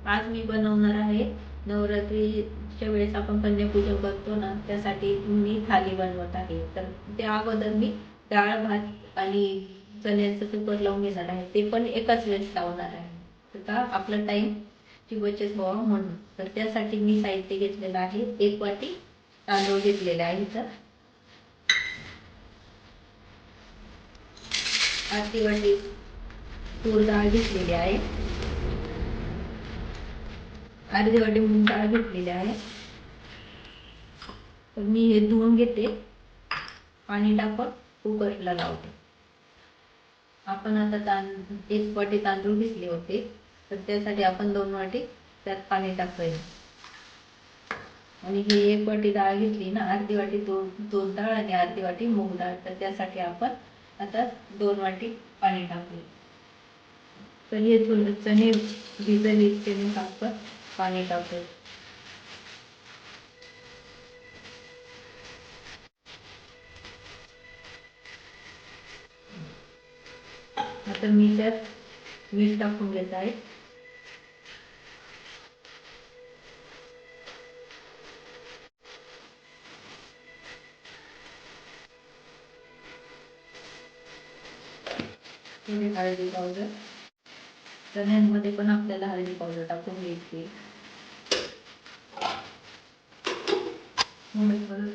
आज मी बनवणार आहे नवरात्रीच्या वेळेस आपण कन्यापूजन करतो ना, त्यासाठी मी थाली बनवत आहे. तर त्या अगोदर मी डाळ भात आणि चण्याचं कुकर लावून घेणार आहे, ते पण एकाच वेळेस लावणार आहे. तर का आपला टाइम ची बचत व्हावा म्हणून. तर त्यासाठी मी साहित्य घेतलेलं आहे. 1 वाटी तांदूळ घेतलेले आहे, तर अर्धी वाटी तूर डाळ घेतलेली आहे, अर्धी वाटी मूग डाळ घेतलेली आहे. तर मी हे धुवून घेते, पाणी टाकून कुकरला लावते. आपण आता 1 वाटी तांदूळ घेतले होते, तर त्यासाठी आपण 2 वाटी त्यात पाणी टाकायचं. आणि ही 1 वाटी डाळ घेतली ना, अर्धी वाटी तूर डाळ आणि अर्धी वाटी मूग डाळ, तर त्यासाठी आपण आता 2 वाटी पाणी टाकूया. तर हे थोडं चणे भिजले त्याने आपण पाणी टाकूया. आता मी त्यात मीठ टाकून घेत आहे. हळदी पावडर, चण्यांमध्ये पण आपल्याला हळदी पावडर टाकून घ्यायची.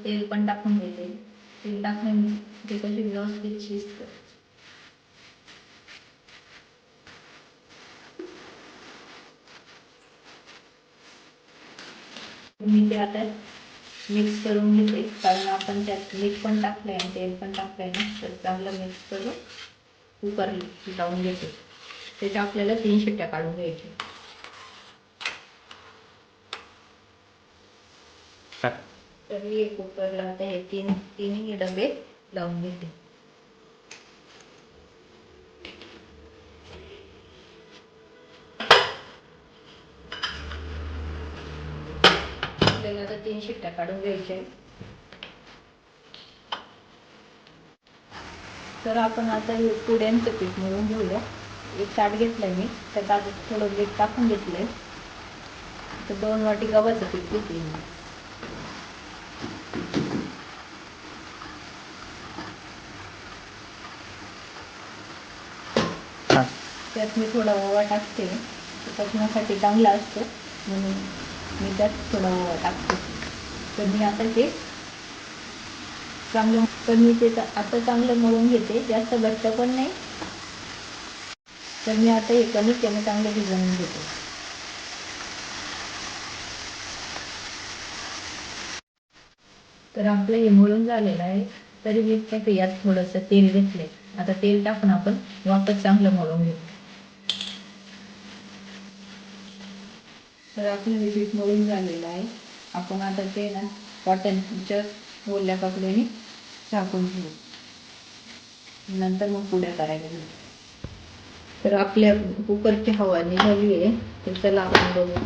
तेल पण टाकून घ्यायचे. तेल टाकल्याने ते कशी व्यवस्थित शिजतं. मी ते आता मिक्स करून घेते, कारण आपण त्यात मीठ पण टाकलंय आणि तेल पण टाकलंय ना, तर चांगलं मिक्स करून कुकर लावून घेते. त्याच्या आपल्याला 3 शिट्ट्या काढून घ्यायच्या. तर मी कुकरला आता हे तिन्ही डबे लावून घेते. आपल्याला आता 3 शिट्ट्या काढून घ्यायच्या. तर आपण आता हे पुड्यांचं पीठ मळून घेऊया. एक ताट घेतलंय मी, त्या ताटात थोडं मीठ टाकून घेतलंय. तर 2 वाटी गव्हाचं पीठ घेतले मी. त्यात मी थोडा ओवा टाकते, पचनासाठी चांगला असतो म्हणून मी त्यात थोडा ओवा टाकते. तर मी आता ते चांगलं आता चांगलं मळून घेते, जास्त घट्ट पण नाही. तर मी आता हे कणिक चांगलं भिजवून घेते. तर आपलं हे मळून झालेलं आहे. तरी मी यात थोडंसं तेल घेतलंय. आता तेल टाकून आपण वापस चांगलं मळून घेऊ. तर आपलं हे पीठ मळून झालेलं आहे. आपण आता ते ना कॉटनच्या ओल्या कपड्याने झाकून घेऊ. नंतर मग पुड्या करायला घेऊ. तर आपल्या कुकरची हवा निघाली आहे. तर चला आपण बघू.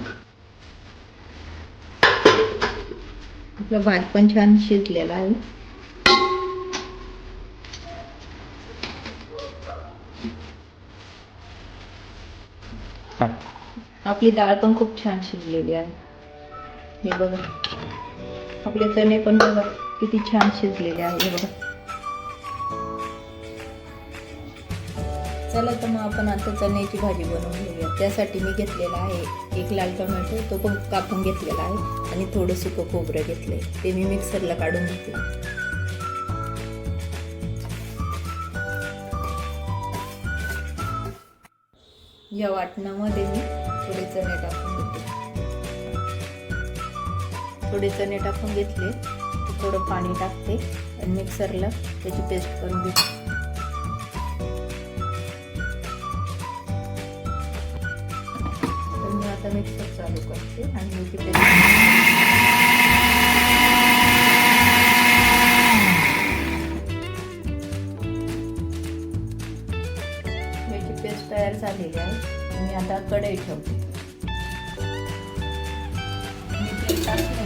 आपला भात पण छान शिजलेला आहे. आपली डाळ पण खूप छान शिजलेली आहे. हे बघा, आपले चणे पण बघा किती छान शिजलेले आहे. बघा. चला तर मग आपण आता चण्याची भाजी बनवून घेऊया. त्यासाठी मी घेतलेला आहे 1 लाल टोमॅटो, तो पण कापून घेतलेला आहे, आणि थोडं सुकं खोबरं घेतलंय, ते मी मिक्सरला काढून घेते. या वाटणामध्ये मी थोडे चणे टाकून घेते. थोडे चणे टाकून घेतले, थोडं पाणी टाकते आणि मिक्सरला त्याची पेस्ट करून घेते. तर मी आता मिक्सर चालू करते आणि त्याची पेस्ट तयार झालेली आहे. मी आता कढई ठेवते. मी तेल टाकले.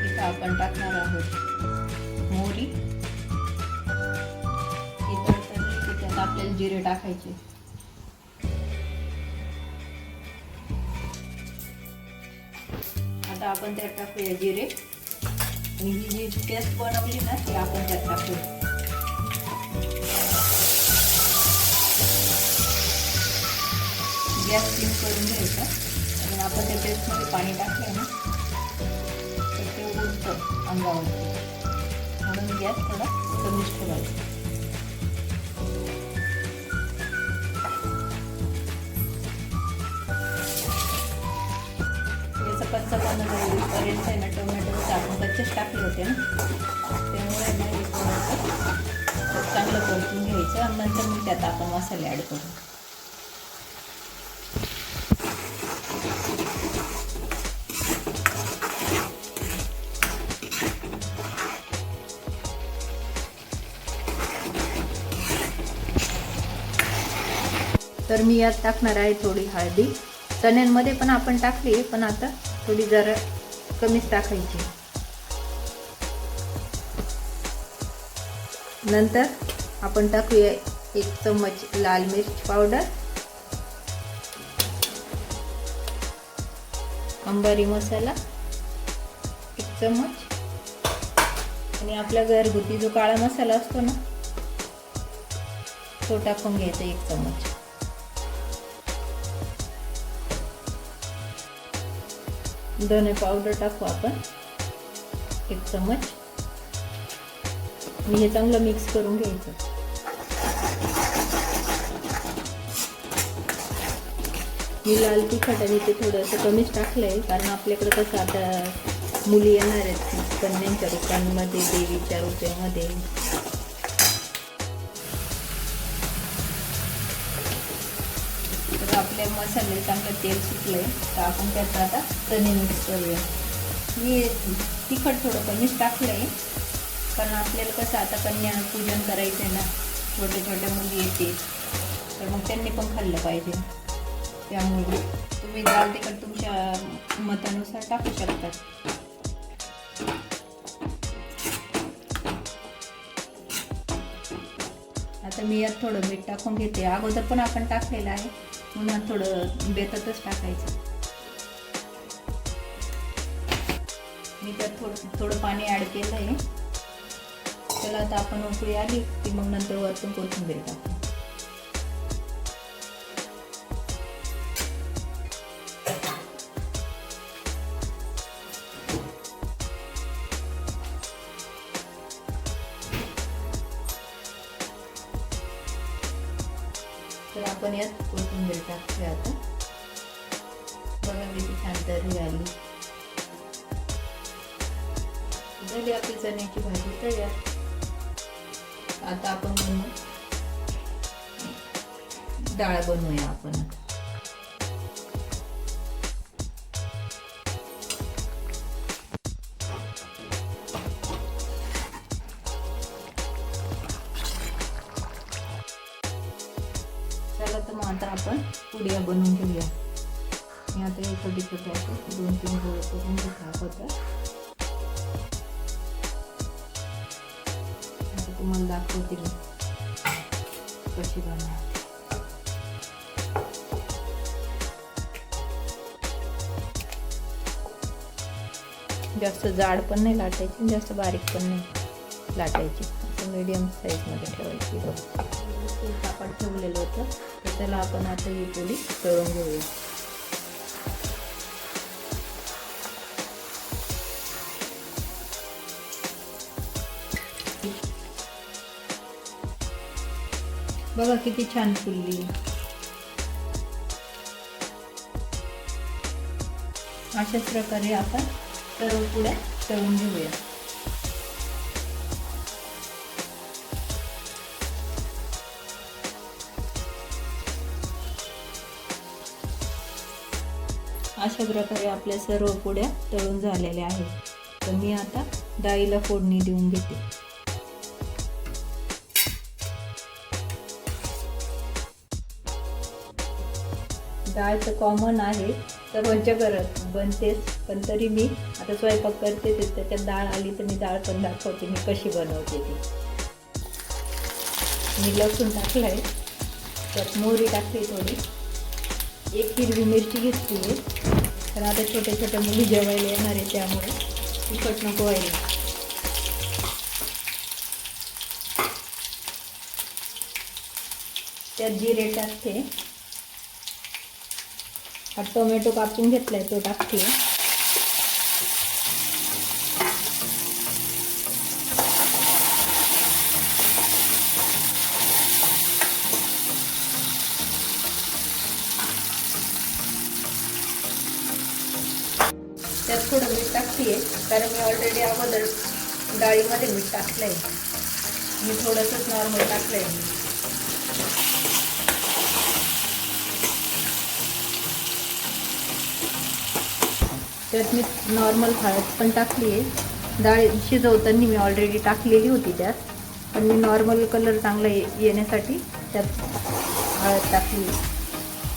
इथं आपण टाकणार आहोत मोहरी. इतर त्यात आपल्याला जिरे टाकायचे. आता आपण त्यात टाकूया जिरे आणि ही जी पेस्ट बनवली ना ती आपण त्यात टाकूया. गॅस सिम करून घ्यायचा आणि आपण त्या पेस्टमध्ये पाणी टाकलं ना तर ते उडतं अंगावरती, म्हणून गॅस थोडा कमीच ठेवायचा. याचं कच्चापणा पर्यंत आहे ना टोमॅटो आपण कच्चेच टाकले होते ना, त्यामुळे ना हे थोडंसं चांगलं परतून घ्यायचं आणि नंतर मग त्यात आपण मसाले ॲड करू. तर मी यात टाकणार आहे थोडी हळदी. चण्यांमध्ये पण आपण टाकली आहे, पण आता थोडी जरा कमीच टाकायची. नंतर आपण टाकूया 1 चम्मच लाल मिर्च पावडर, अंबारी मसाला 1 चम्मच आणि आपला घरगुती जो काळा मसाला असतो ना तो टाकून घ्यायचा 1 चम्मच. धने पावडर टाकू आपण 1 चम्मच. मी हे चांगलं मिक्स करून घ्यायचं. मी लाल तिखट आणि ते थोडंसं कमीच टाकलं आहे, कारण आपल्याकडे कसं आता मुली येणार आहेत कन्यांच्या रूपांमध्ये, देवीच्या रूपामध्ये. तर आपले मसाले चांगलं तेल सुटलंय तर आपण त्यात आता चणे मिक्स करूया. मी तिखट थोडं कमीच टाकलं आहे, कारण आपल्याला कसं आता कन्या पूजन करायचं आहे ना, छोटे छोटे मुली येतील तर मग त्यांनी पण खाल्लं पाहिजे. त्यामुळे तुम्ही दाल तिखट तुमच्या मतानुसार टाकू शकतात. आता मी यात थोडं मीठ टाकून घेते. अगोदर पण आपण टाकलेलं आहे, म्हणून थोडं बेतातच टाकायचं. मी त्यात थोडं पाणी ॲड केलं आहे. त्याला आता आपण उकळी आली की मग नंतर वरतून कोथिंबीर टाकू. तर आपण यात कोथिंबीर टाकूया. आता बघा किती छान तरी आली. झाली आपली चण्याची भाजी तयार. आता आपण डाळ बनवूया आपण. चला तर मग आता आपण पुड्या बनवून घेऊया. मी आता हे छोटे छोटे असे 2-3 गोळे करून घेतला होता. आता तुम्हाला दाखवते मी कशी बनवा. जास्त जाड पण नाही लाटायची, जास्त बारीक पण नाही लाटायची, असं मीडियम साईजमध्ये ठेवायची. कापड ठेवलेलं होतं तर त्याला आपण आता ही पोळी तळून घेऊया. बघा किती छान फुलली. अशाच प्रकारे आपण सर्व पुड्या तळून घेऊया. अशा प्रकारे आपल्या सर्व पुड्या तळून झालेल्या आहेत. तर मी आता डाळीला फोडणी देऊन घेते. डाळ तर कॉमन आहे, सर्वांच्या घरात बनतेच, पण तरी मी आता स्वयंपाक करते ते त्याच्यात डाळ आली तर मी डाळ पण दाखवते मी कशी बनवते ती. मी लसूण टाकलं आहे, त्यात मोहरी टाकली थोडी, 1 हिरवी मिरची घेतली आहे तर आता छोट्या छोट्या मुली जेवायला येणार आहे त्यामुळे तिखट नको व्हायला. त्यात जिरे टाकते. हा टोमॅटो कापून घेतलाय तो टाकते. त्यात थोडं मीठ टाकते कारण मी ऑलरेडी अगोदर डाळीमध्ये मीठ टाकलं आहे. मी थोडंसंच नॉर्मल टाकलं आहे. त्यात मी नॉर्मल हळद पण टाकली आहे. डाळ शिजवताना मी ऑलरेडी टाकलेली होती त्यात, पण मी नॉर्मल कलर चांगला येण्यासाठी त्यात हळद टाकली.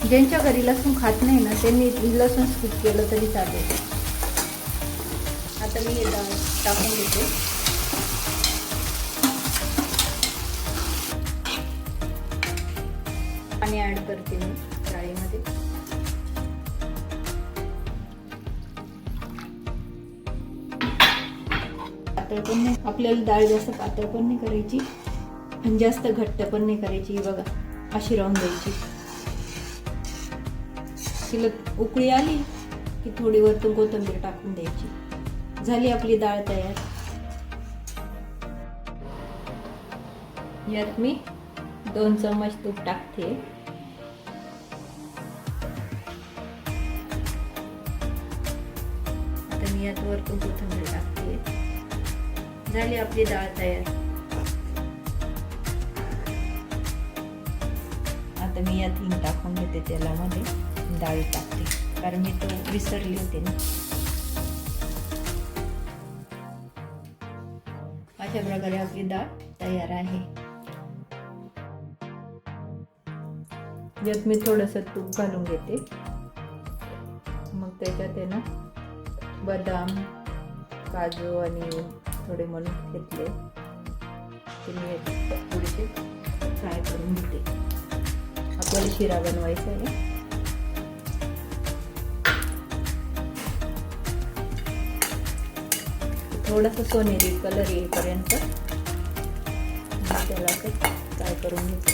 ज्यांच्या घरी लसूण खात नाही ना त्यांनी लसूण स्किप केलं तरी चालेल. आता मी डाळ टाकून घेते. पाणी ॲड करते मी डाळीमध्ये. पातळ पण नाही, आपल्याला डाळ जास्त पातळ पण नाही करायची आणि जास्त घट्ट पण नाही करायची. बघा अशी राहून द्यायची. तिला उकळी आली की थोडी वरतून कोथिंबीर टाकून द्यायची. झाली आपली डाळ तयार. यात मी 2 चम्मच तूप टाकते. आता मी यात वरतून कोथिंबीर टाकते. झाली आपली डाळ तयार. आता मी यात हिंग टाकून घेते तेलामध्ये. डाळी टाकते कारण मी तो विसरली होते ना. अशा प्रकारे आपली डाळ तयार आहे. यात मी थोडंसं तूप घालून घेते. मग त्याच्यात आहे ना बदाम, काजू आणि थोडे मनुके घेतले. ते मी थोडेसे फ्राय करून घेते. आपल्याला शिरा बनवायचा आहे. थोडासा सोनेरी कलर येईपर्यंत त्याला फ्राय करून घेते.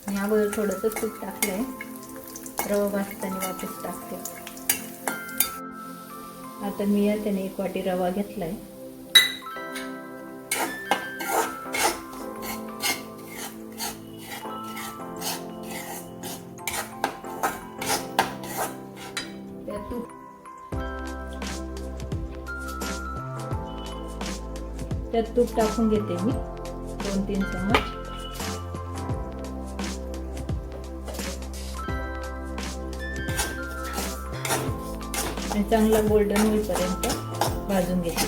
मी अगोदर थोडंसं तूप टाकलंय. रवा भाजताना वापस टाकते. आता मी याच्याने 1 वाटी रवा घेतलाय. त्यात तूप टाकून घेते मी 2-3 चम्मच. आणि चांगला गोल्डन होईपर्यंत भाजून घेते.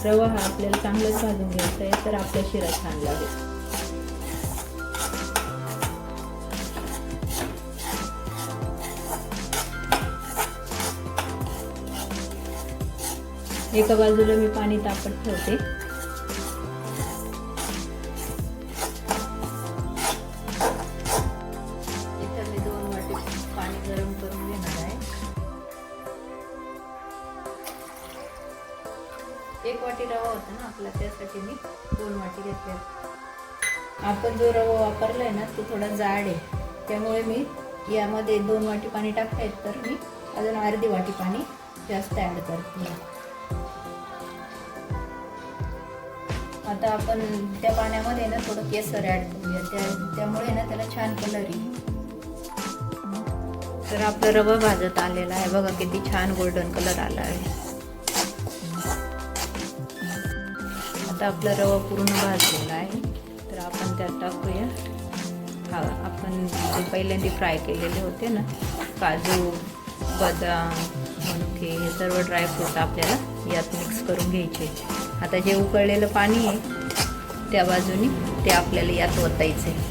रवा हा आपल्याला चांगलाच भाजून घ्यायचा आहे तर आपला शिरा छान लागेल. एका बाजूला मी पाणी तापत ठेवते. इथं मी 2 वाटी पाणी गरम करून घेणार आहे. 1 वाटी रवा होता ना आपला, त्यासाठी मी 2 वाटी घेतल्या. आपण जो रवा वापरलाय ना तो थोडा जाड आहे, त्यामुळे मी यामध्ये 2 वाटी पाणी टाकतायत तर मी अजून अर्धी वाटी पाणी जास्त ॲड करते. आता आपण त्या पाण्यामध्ये ना थोडं केसर ॲड करूया. त्यामुळे ना त्याला छान कलर येईल. तर आपला रवा भाजत आलेला आहे. बघा किती छान गोल्डन कलर आला आहे. आता आपला रवा पूर्ण भाजलेला आहे. तर आपण त्यात टाकूया आपण जे पहिल्यांदा फ्राय केलेले होते ना काजू, बदाम, मनुके हे सर्व ड्रायफ्रूट आपल्याला यात मिक्स करून घ्यायचे. आता जे उकळलेलं पाणी आहे त्या बाजूनी ते आपल्याला यात ओतायचं आहे.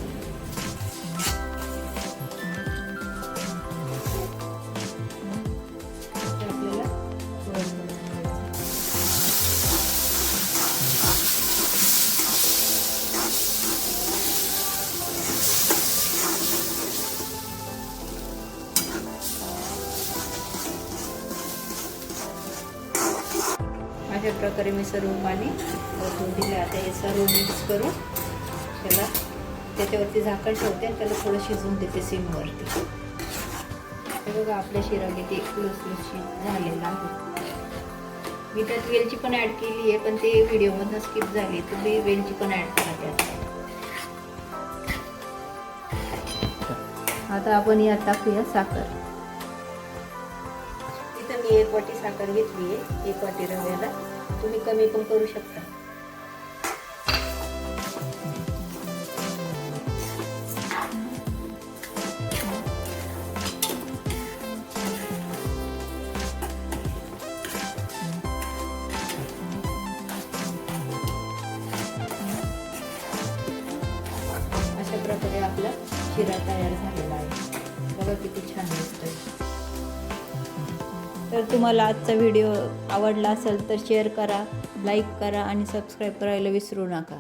अशा प्रकारे मी सर्व पाणी ओतून दिले. आता हे सर्व मिक्स करून त्याला त्याच्यावरती झाकण ठेवते आणि त्याला थोडं शिजवून देते सिमवरती. हे बघा आपल्या शिरा किती लुसलुशीत झालेला आहे. मी त्यात वेलची पण ॲड केली आहे, पण ते व्हिडिओमधनं स्किप झाली. तुम्ही वेलची पण ॲड करा त्यात. आता आपण यात टाकूया साखर. इथं मी 1 वाटी साखर घेतली आहे 1 वाटी रव्याला. तुम्ही कमी पण करू शकता. अशा प्रकारे आपला शिरा तयार झालेला आहे. बघा किती छान दिसतोय. तर तुम्हाला आजचा व्हिडिओ आवडला असेल तर शेअर करा, लाईक करा आणि सबस्क्राईब करायला विसरू नका.